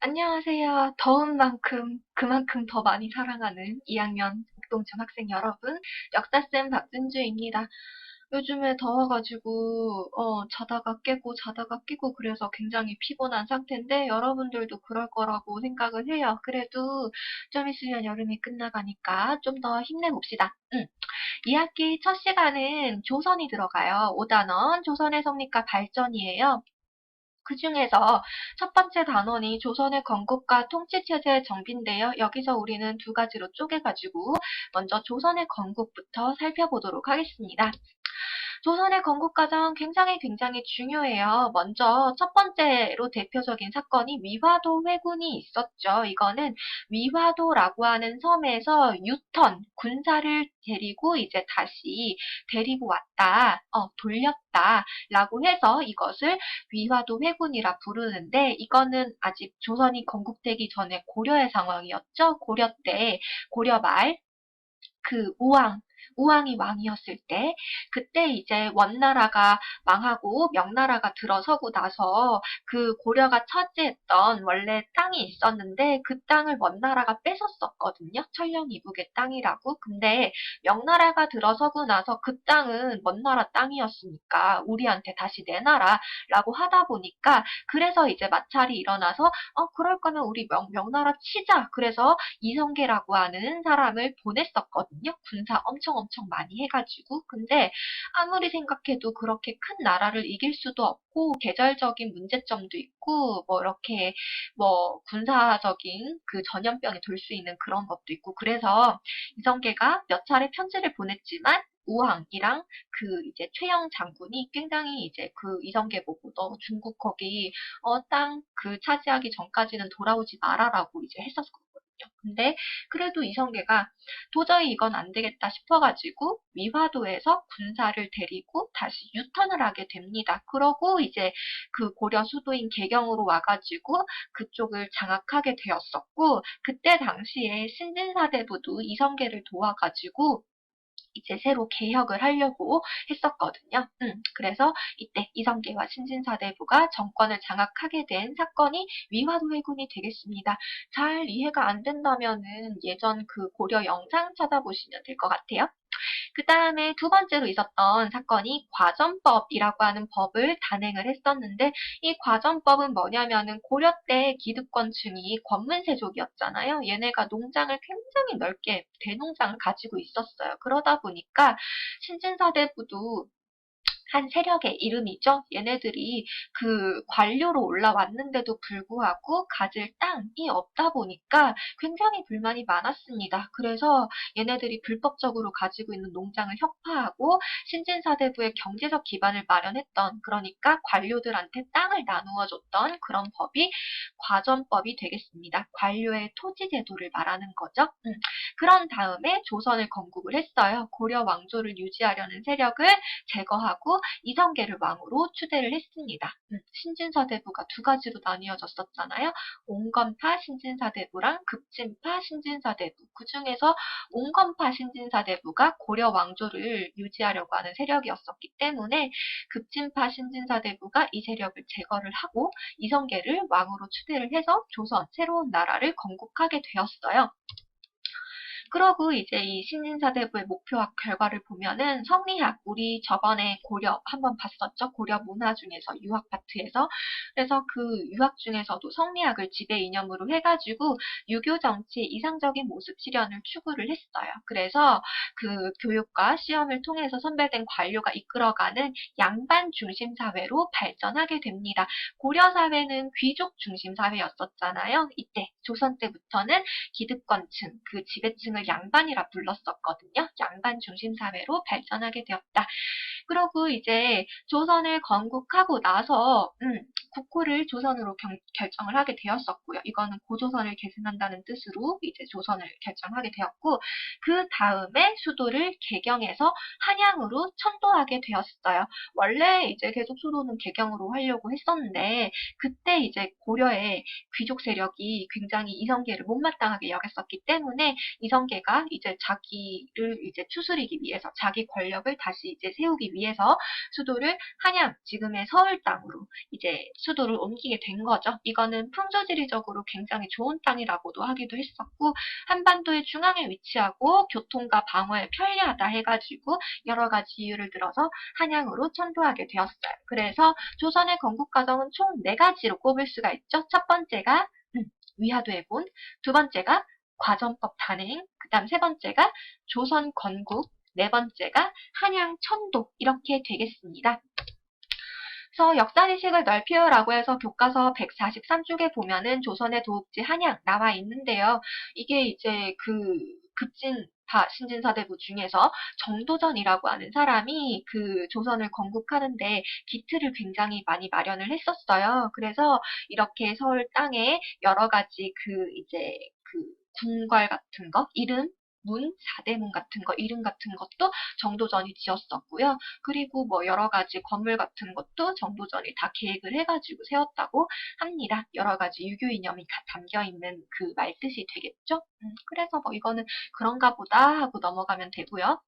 안녕하세요. 더운 만큼 그만큼 더 많이 사랑하는 2학년 공동중 학생 여러분, 역사쌤 박진주입니다. 요즘에 더워가지고 자다가 깨고 자다가 깨고 그래서 굉장히 피곤한 상태인데 여러분들도 그럴 거라고 생각을 해요. 그래도 좀 있으면 여름이 끝나가니까 좀 더 힘내봅시다. 2학기 첫 시간은 조선이 들어가요. 5단원 조선의 성립과 발전이에요. 그중에서 첫 번째 단원이 조선의 건국과 통치체제의 정비인데요. 여기서 우리는 두 가지로 쪼개가지고 먼저 조선의 건국부터 살펴보도록 하겠습니다. 조선의 건국 과정 굉장히 중요해요. 먼저 첫 번째로 대표적인 사건이 위화도 회군이 있었죠. 이거는 위화도라고 하는 섬에서 유턴, 군사를 데리고 이제 다시 데리고 왔다, 돌렸다라고 해서 이것을 위화도 회군이라 부르는데 이거는 아직 조선이 건국되기 전에 고려의 상황이었죠. 고려 때, 고려 말, 우왕이 왕이었을 때, 그때 이제 원나라가 망하고 명나라가 들어서고 나서 그 고려가 차지했던 원래 땅이 있었는데 그 땅을 원나라가 뺏었었거든요. 천령 이북의 땅이라고. 근데 명나라가 들어서고 나서 그 땅은 원나라 땅이었으니까 우리한테 다시 내놔라라고 하다 보니까 그래서 이제 마찰이 일어나서 그럴 거면 우리 명나라 치자. 그래서 이성계라고 하는 사람을 보냈었거든요. 군사 엄청 많이 해가지고. 근데 아무리 생각해도 그렇게 큰 나라를 이길 수도 없고 계절적인 문제점도 있고 뭐 이렇게 뭐 군사적인 그 전염병이 돌 수 있는 그런 것도 있고 그래서 이성계가 몇 차례 편지를 보냈지만 우왕이랑 그 이제 최영 장군이 굉장히 이제 그 이성계 보고 너 중국 거기 땅 그 차지하기 전까지는 돌아오지 마라라고 이제 했었거든요. 근데 그래도 이성계가 도저히 이건 안 되겠다 싶어가지고 위화도에서 군사를 데리고 다시 유턴을 하게 됩니다. 그러고 이제 그 고려 수도인 개경으로 와가지고 그쪽을 장악하게 되었었고 그때 당시에 신진사대부도 이성계를 도와가지고 이제 새로 개혁을 하려고 했었거든요. 그래서 이때 이성계와 신진사대부가 정권을 장악하게 된 사건이 위화도 회군이 되겠습니다. 잘 이해가 안 된다면은 예전 그 고려 영상 찾아보시면 될 것 같아요. 그 다음에 두 번째로 있었던 사건이 과전법이라고 하는 법을 단행을 했었는데 이 과전법은 뭐냐면은 고려 때 기득권층이 권문세족이었잖아요. 얘네가 농장을 굉장히 넓게 대농장을 가지고 있었어요. 그러다 보니까 신진사대부도 한 세력의 이름이죠. 얘네들이 그 관료로 올라왔는데도 불구하고 가질 땅이 없다 보니까 굉장히 불만이 많았습니다. 그래서 얘네들이 불법적으로 가지고 있는 농장을 혁파하고 신진사대부의 경제적 기반을 마련했던 그러니까 관료들한테 땅을 나누어 줬던 그런 법이 과전법이 되겠습니다. 관료의 토지 제도를 말하는 거죠. 그런 다음에 조선을 건국을 했어요. 고려 왕조를 유지하려는 세력을 제거하고 이성계를 왕으로 추대를 했습니다. 신진사대부가 두 가지로 나뉘어졌었잖아요. 온건파 신진사대부랑 급진파 신진사대부. 그 중에서 온건파 신진사대부가 고려 왕조를 유지하려고 하는 세력이었었기 때문에 급진파 신진사대부가 이 세력을 제거를 하고 이성계를 왕으로 추대를 해서 조선, 새로운 나라를 건국하게 되었어요. 그러고 이제 이 신진사대부의 목표학 결과를 보면은 성리학, 우리 저번에 고려 한번 봤었죠? 고려 문화 중에서 유학 파트에서. 그래서 그 유학 중에서도 성리학을 지배 이념으로 해가지고 유교 정치의 이상적인 모습 실현을 추구를 했어요. 그래서 그 교육과 시험을 통해서 선별된 관료가 이끌어가는 양반 중심 사회로 발전하게 됩니다. 고려 사회는 귀족 중심 사회였었잖아요. 이때 조선 때부터는 기득권층, 그 지배층을 양반이라 불렀었거든요. 양반 중심 사회로 발전하게 되었다. 그리고 이제 조선을 건국하고 나서 국호를 조선으로 결정을 하게 되었었고요. 이거는 고조선을 계승한다는 뜻으로 이제 조선을 결정하게 되었고 그 다음에 수도를 개경에서 한양으로 천도하게 되었어요. 원래 이제 계속 수도는 개경으로 하려고 했었는데 그때 이제 고려의 귀족 세력이 굉장히 굉장히 이성계를 못마땅하게 여겼었기 때문에 이성계가 이제 자기를 이제 추스리기 위해서 자기 권력을 다시 이제 세우기 위해서 수도를 한양, 지금의 서울 땅으로 이제 수도를 옮기게 된 거죠. 이거는 풍조지리적으로 굉장히 좋은 땅이라고도 하기도 했었고 한반도의 중앙에 위치하고 교통과 방어에 편리하다 해가지고 여러 가지 이유를 들어서 한양으로 천도하게 되었어요. 그래서 조선의 건국 과정은 총 4가지로 꼽을 수가 있죠. 첫 번째가 위화도해군, 두 번째가 과전법 단행, 그 다음 세 번째가 조선 건국, 네 번째가 한양 천도 이렇게 되겠습니다. 그래서 역사지식을 넓히어라고 해서 교과서 143쪽에 보면은 조선의 도읍지 한양 나와 있는데요. 이게 이제 그 급진파 신진사대부 중에서 정도전이라고 하는 사람이 그 조선을 건국하는데 기틀을 굉장히 많이 마련을 했었어요. 그래서 이렇게 서울 땅에 여러 가지 그 이제 그 궁궐 같은 거, 이름, 문, 사대문 같은 거, 이름 같은 것도 정도전이 지었었고요. 그리고 뭐 여러 가지 건물 같은 것도 정도전이 다 계획을 해가지고 세웠다고 합니다. 여러 가지 유교 이념이 담겨 있는 그 말뜻이 되겠죠? 그래서 뭐 이거는 그런가 보다 하고 넘어가면 되고요.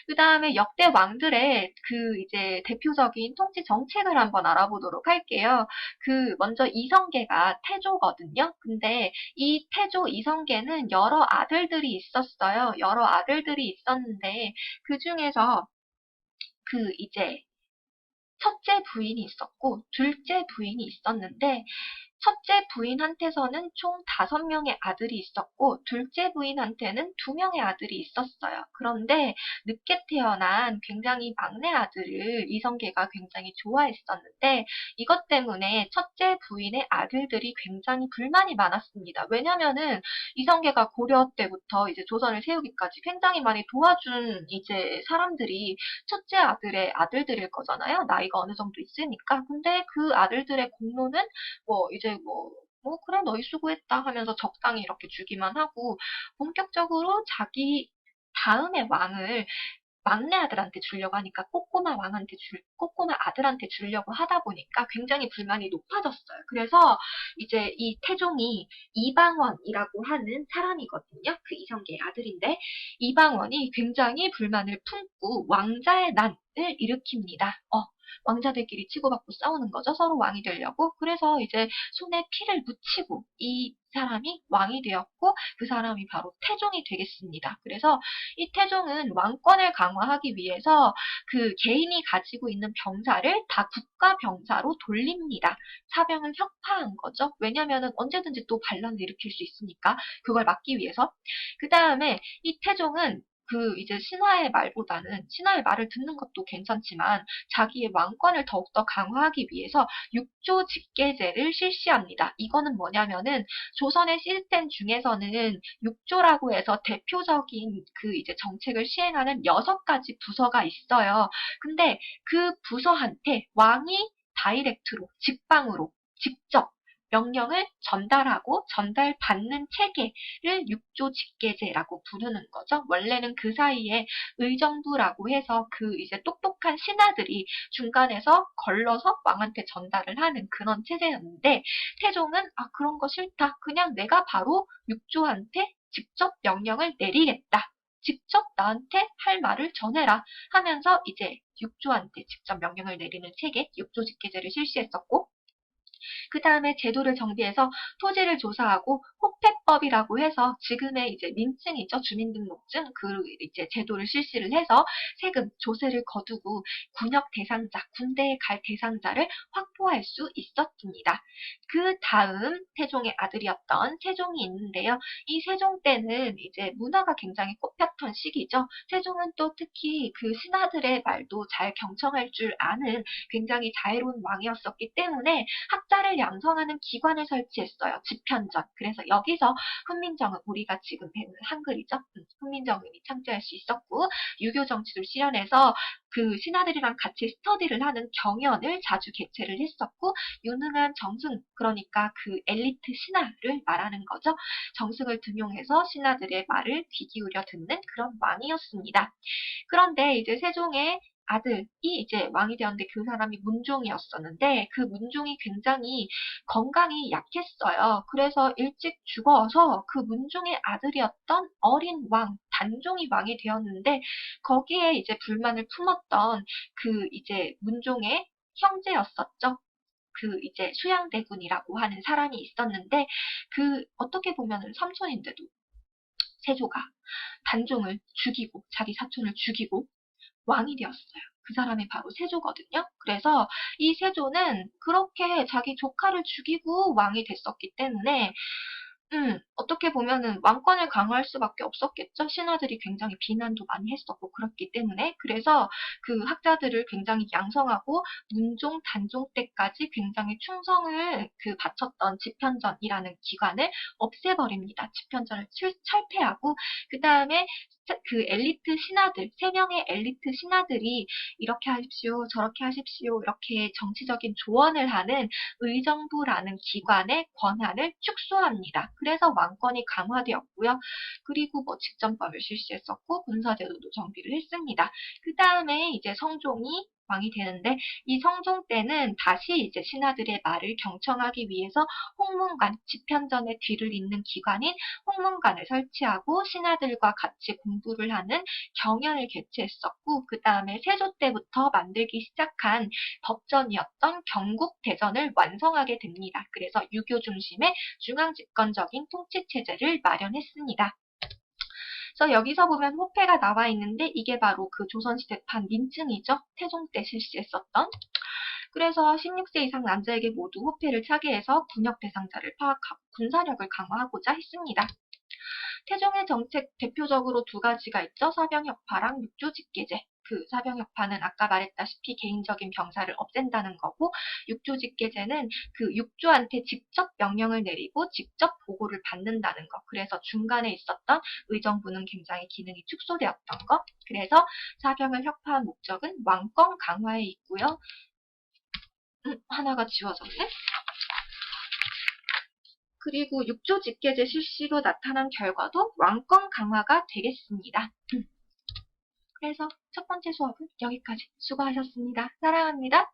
그 다음에 역대 왕들의 그 이제 대표적인 통치 정책을 한번 알아보도록 할게요. 그 먼저 이성계가 태조거든요. 근데 이 태조 이성계는 여러 아들들이 있었어요. 여러 아들들이 있었는데 그 중에서 그 이제 첫째 부인이 있었고 둘째 부인이 있었는데 첫째 부인한테서는 총 5명의 아들이 있었고 둘째 부인한테는 2명의 아들이 있었어요. 그런데 늦게 태어난 굉장히 막내 아들을 이성계가 굉장히 좋아했었는데 이것 때문에 첫째 부인의 아들들이 굉장히 불만이 많았습니다. 왜냐면은 이성계가 고려 때부터 이제 조선을 세우기까지 굉장히 많이 도와준 이제 사람들이 첫째 아들의 아들들일 거잖아요. 나이가 어느 정도 있으니까. 근데 그 아들들의 공로는 뭐 이제 그래 너희 수고했다 하면서 적당히 이렇게 주기만 하고 본격적으로 자기 다음의 왕을 막내 아들한테 주려고 하니까 꼬꼬마 아들한테 주려고 하다 보니까 굉장히 불만이 높아졌어요. 그래서 이제 이 태종이 이방원이라고 하는 사람이거든요. 그 이성계의 아들인데 이방원이 굉장히 불만을 품고 왕자의 난을 일으킵니다. 왕자들끼리 치고받고 싸우는 거죠. 서로 왕이 되려고. 그래서 이제 손에 피를 묻히고 이 사람이 왕이 되었고 그 사람이 바로 태종이 되겠습니다. 그래서 이 태종은 왕권을 강화하기 위해서 그 개인이 가지고 있는 병사를 다 국가 병사로 돌립니다. 사병을 혁파한 거죠. 왜냐면은 언제든지 또 반란을 일으킬 수 있으니까 그걸 막기 위해서. 그 다음에 이 태종은 그 이제 신하의 말을 듣는 것도 괜찮지만 자기의 왕권을 더욱더 강화하기 위해서 육조 직계제를 실시합니다. 이거는 뭐냐면은 조선의 시스템 중에서는 육조라고 해서 대표적인 그 이제 정책을 시행하는 6가지 부서가 있어요. 근데 그 부서한테 왕이 다이렉트로 직방으로 직접 명령을 전달하고 전달받는 체계를 육조직계제라고 부르는 거죠. 원래는 그 사이에 의정부라고 해서 그 이제 똑똑한 신하들이 중간에서 걸러서 왕한테 전달을 하는 그런 체제였는데 태종은 그런 거 싫다. 그냥 내가 바로 육조한테 직접 명령을 내리겠다. 직접 나한테 할 말을 전해라 하면서 이제 육조한테 직접 명령을 내리는 체계, 육조직계제를 실시했었고 그 다음에 제도를 정비해서 토지를 조사하고 호패법이라고 해서 지금의 이제 민증이죠. 주민등록증 그 이제 제도를 실시를 해서 세금, 조세를 거두고 군역 대상자, 군대에 갈 대상자를 확보할 수 있었습니다. 그 다음 태종의 아들이었던 세종이 있는데요. 이 세종 때는 이제 문화가 굉장히 꽃폈던 시기죠. 세종은 또 특히 그 신하들의 말도 잘 경청할 줄 아는 굉장히 자애로운 왕이었었기 때문에 학자를 양성하는 기관을 설치했어요. 집현전. 그래서 여기서 훈민정음, 우리가 지금 배우는 한글이죠. 훈민정음이 창제할 수 있었고 유교 정치를 실현해서 그 신하들이랑 같이 스터디를 하는 경연을 자주 개최를 했었고 유능한 정승, 그러니까 그 엘리트 신하를 말하는 거죠. 정승을 등용해서 신하들의 말을 귀 기울여 듣는 그런 왕이었습니다. 그런데 이제 세종의 아들이 이제 왕이 되었는데 그 사람이 문종이었었는데 그 문종이 굉장히 건강이 약했어요. 그래서 일찍 죽어서 그 문종의 아들이었던 어린 왕, 단종이 왕이 되었는데 거기에 이제 불만을 품었던 그 이제 문종의 형제였었죠. 그 이제 수양대군이라고 하는 사람이 있었는데 그 어떻게 보면은 삼촌인데도 세조가 단종을 죽이고 자기 사촌을 죽이고 왕이 되었어요. 그 사람이 바로 세조거든요. 그래서 이 세조는 그렇게 자기 조카를 죽이고 왕이 됐었기 때문에 어떻게 보면은 왕권을 강화할 수밖에 없었겠죠. 신하들이 굉장히 비난도 많이 했었고 그렇기 때문에. 그래서 그 학자들을 굉장히 양성하고 문종, 단종 때까지 굉장히 충성을 바쳤던 집현전이라는 기관을 없애버립니다. 집현전을 철폐하고 그 다음에 그 엘리트 신하들, 세 명의 엘리트 신하들이 이렇게 하십시오, 저렇게 하십시오, 이렇게 정치적인 조언을 하는 의정부라는 기관의 권한을 축소합니다. 그래서 왕권이 강화되었고요. 그리고 뭐 직전법을 실시했었고 군사제도도 정비를 했습니다. 그 다음에 이제 성종이 왕이 되는데 이 성종 때는 다시 이제 신하들의 말을 경청하기 위해서 홍문관, 집현전의 뒤를 잇는 기관인 홍문관을 설치하고 신하들과 같이 공부를 하는 경연을 개최했었고 그 다음에 세조 때부터 만들기 시작한 법전이었던 경국대전을 완성하게 됩니다. 그래서 유교 중심의 중앙집권적인 통치체제를 마련했습니다. 그래서 여기서 보면 호패가 나와 있는데 이게 바로 그 조선시대판 민증이죠. 태종 때 실시했었던. 그래서 16세 이상 남자에게 모두 호패를 차게 해서 군역 대상자를 파악하고 군사력을 강화하고자 했습니다. 태종의 정책 대표적으로 두 가지가 있죠. 사병역파랑 육조직계제. 그 사병역파는 아까 말했다시피 개인적인 병사를 없앤다는 거고 육조직계제는 그 육조한테 직접 명령을 내리고 직접 보고를 받는다는 거. 그래서 중간에 있었던 의정부는 굉장히 기능이 축소되었던 거. 그래서 사병을 혁파한 목적은 왕권 강화에 있고요. 하나가 지워졌네. 그리고 육조직계제 실시로 나타난 결과도 왕권 강화가 되겠습니다. 그래서 첫 번째 수업은 여기까지. 수고하셨습니다. 사랑합니다.